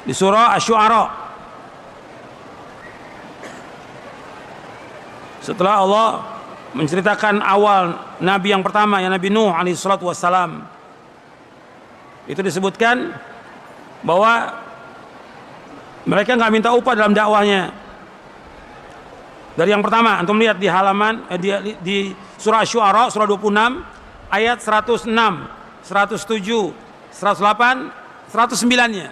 di surah Asy-Syu'ara. Setelah Allah menceritakan awal nabi yang pertama, yang Nabi Nuh alaihi salatu wassalam, itu disebutkan bahwa mereka nggak minta upah dalam dakwahnya. Dari yang pertama, antum lihat di halaman di surah Asy-Syu'ara surah 26 ayat 106, 107, 108, 109-nya.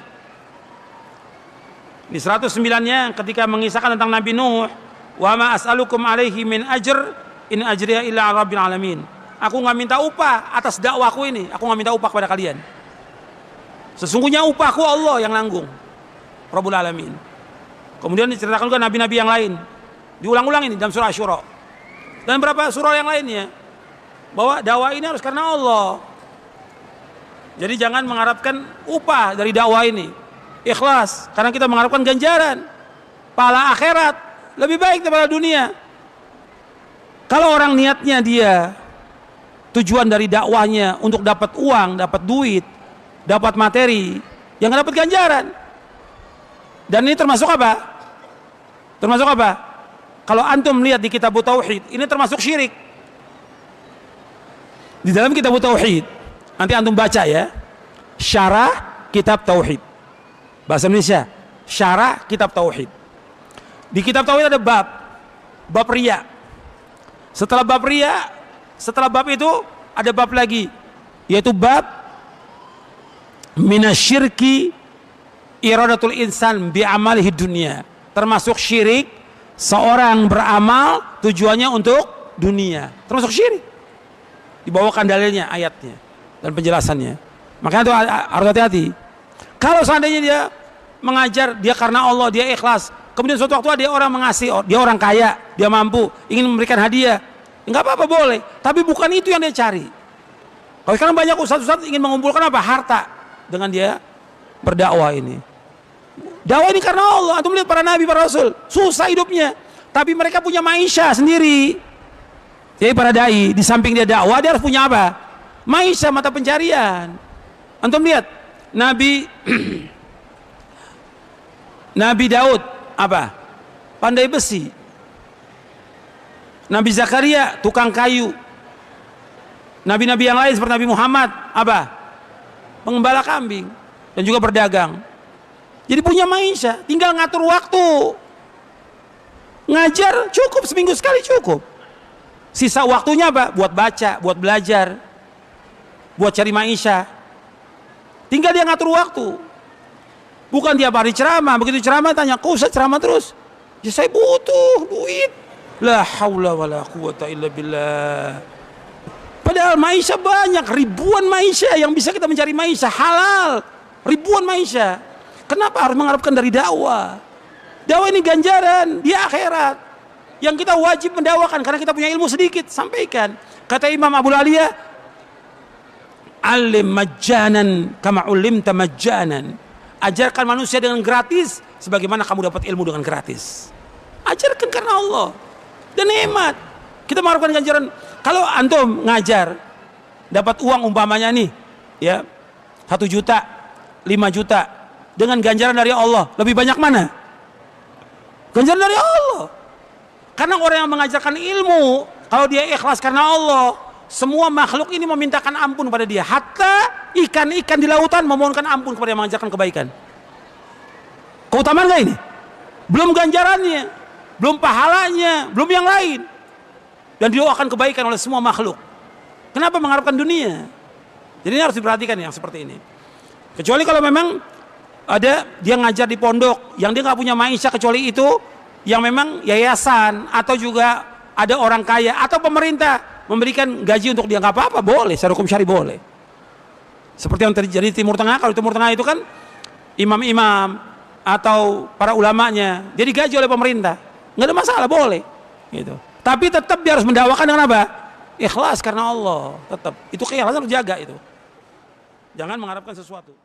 Di 109-nya ketika mengisahkan tentang Nabi Nuh, wa ma as'alukum alaihi min ajr in ajriya illa 'ala rabbil alamin. Aku nggak minta upah atas dakwahku ini, aku nggak minta upah kepada kalian. Sesungguhnya upahku Allah yang nanggung, Rabbul Alamin. Kemudian diceritakan juga nabi-nabi yang lain. Diulang-ulang ini dalam surah Asy-Syu'ara. Dan beberapa surah yang lainnya, bahwa dakwah ini harus karena Allah. Jadi jangan mengharapkan upah dari dakwah ini. Ikhlas, karena kita mengharapkan ganjaran pahala akhirat lebih baik daripada dunia. Kalau orang niatnya dia tujuan dari dakwahnya untuk dapat uang, dapat duit, dapat materi, yang nggak dapat ganjaran. Dan ini termasuk apa? Termasuk apa? Kalau antum lihat di kitab Tauhid, ini termasuk syirik. Di dalam kitab Tauhid, nanti antum baca ya, syarah kitab Tauhid. Bahasa Indonesia, syarah kitab Tauhid. Di kitab Tauhid ada bab riya. Setelah bab riya, setelah bab itu ada bab lagi, yaitu bab minasyirki iradatul insan bi'amalihi dunia. Termasuk syirik seorang beramal tujuannya untuk dunia. Termasuk syirik. Dibawakan dalilnya, ayatnya dan penjelasannya. Makanya itu harus hati-hati. Kalau seandainya dia mengajar, dia karena Allah, dia ikhlas, kemudian suatu waktu dia orang mengasih, dia orang kaya, dia mampu, ingin memberikan hadiah, enggak apa-apa, boleh. Tapi bukan itu yang dia cari. Kalau sekarang banyak ustadz-ustadz ingin mengumpulkan apa? Harta dengan dia berdakwah ini. Dakwah ini karena Allah. Antum lihat para nabi, para rasul, susah hidupnya, tapi mereka punya maisha sendiri. Jadi para dai, di samping dia dakwah, dia harus punya apa? Maisha, mata pencarian. Antum lihat Nabi Daud apa? Pandai besi. Nabi Zakaria tukang kayu. Nabi-nabi yang lain seperti Nabi Muhammad apa? Pengembala kambing dan juga berdagang. Jadi punya maisha, tinggal ngatur waktu. Ngajar cukup seminggu sekali cukup. Sisa waktunya apa? Buat baca, buat belajar, buat cari maisha. Tinggal dia ngatur waktu. Bukan tiap hari ceramah, begitu ceramah tanya, "Kok Ustaz ceramah terus?" "Ya saya butuh duit." La haula wala quwata illa billah. Padahal maisha banyak, ribuan maisha yang bisa kita mencari maisha halal. Ribuan maisha. Kenapa harus mengharapkan dari dakwah? Dakwah ini ganjaran di akhirat. Yang kita wajib mendakwakan karena kita punya ilmu sedikit, sampaikan. Kata Imam Abu Aliyah, "Alim majjanan kama ulimta majjanan." Ajarkan manusia dengan gratis sebagaimana kamu dapat ilmu dengan gratis. Ajarkan karena Allah. Dan hemat. Kita mengharapkan ganjaran. Kalau antum ngajar dapat uang umpamanya nih, ya, 1 juta, 5 juta dengan ganjaran dari Allah, lebih banyak mana? Ganjaran dari Allah. Karena orang yang mengajarkan ilmu, kalau dia ikhlas karena Allah, semua makhluk ini memintakan ampun pada dia. Hatta ikan-ikan di lautan memohonkan ampun kepada yang mengajarkan kebaikan. Keutamaan gak ini? Belum ganjarannya, belum pahalanya, belum yang lain. Dan didoakan kebaikan oleh semua makhluk. Kenapa mengharapkan dunia? Jadi ini harus diperhatikan yang seperti ini. Kecuali kalau memang ada dia ngajar di pondok yang dia nggak punya maisha kecuali itu, yang memang yayasan atau juga ada orang kaya atau pemerintah memberikan gaji untuk dia, nggak apa-apa, boleh, secara hukum syari boleh. Seperti yang terjadi di Timur Tengah. Kalau di Timur Tengah itu kan imam-imam atau para ulamanya dia digaji oleh pemerintah, nggak ada masalah, boleh gitu. Tapi tetap dia harus mendakwakan dengan apa? Ikhlas karena Allah. Tetap itu keikhlasan harus jaga itu. Jangan mengharapkan sesuatu.